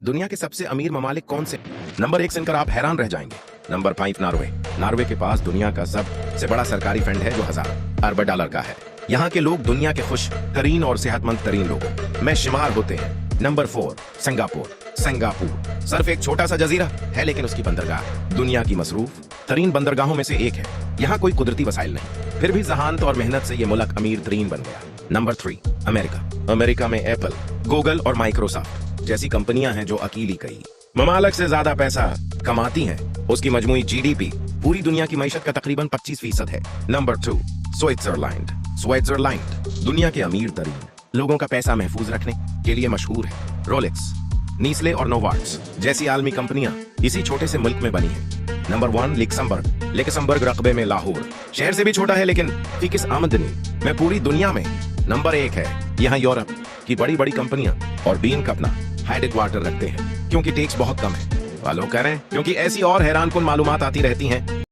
दुनिया के सबसे अमीर ममालिक कौन से? नंबर 1 सुनकर आप हैरान रह जाएंगे। Number 5 Norway. नॉर्वे के पास दुनिया का सबसे बड़ा सरकारी फंड है जो $1000 का है। यहाँ के लोग दुनिया के खुश तरीन और सेहतमंद तरीन लोगों में शुमार होते हैं। Number 4 Singapore. सिंगापुर सिर्फ एक छोटा सा जजीरा है, लेकिन उसकी बंदरगाह दुनिया की मसरूफ तरीन बंदरगाहों में से एक है। यहाँ कोई कुदरती वसाइल नहीं, फिर भी जहानत और मेहनत से ये मुल्क अमीर तरीन बन गया। Number 3 America. अमेरिका में एप्पल, गूगल और माइक्रोसॉफ्ट जैसी कंपनियां हैं जो अकेली कई ममालिक से ज्यादा पैसा कमाती हैं। उसकी मजमूई जीडीपी पूरी दुनिया की मईशत का तकरीबन 25% है। Number 2 Switzerland. स्विट्जरलैंड दुनिया के अमीर तरीन लोगों का पैसा महफूज रखने के लिए मशहूर है। रोलेक्स, नीस्ले और नोवार्ट्स जैसी आलमी कंपनियां इसी छोटे से मुल्क में बनी हैं। Number 1 Luxembourg. लक्समबर्ग रकबे में लाहौर शहर से भी छोटा है, लेकिन फिक्स आमदनी में पूरी दुनिया में नंबर 1 है। यहाँ यूरोप की बड़ी बड़ी कंपनियां और बीन का अपना हेडक्वार्टर रखते हैं, क्योंकि टैक्स बहुत कम है। वालों कह रहे हैं क्योंकि ऐसी और हैरानकुन मालूमात आती रहती हैं।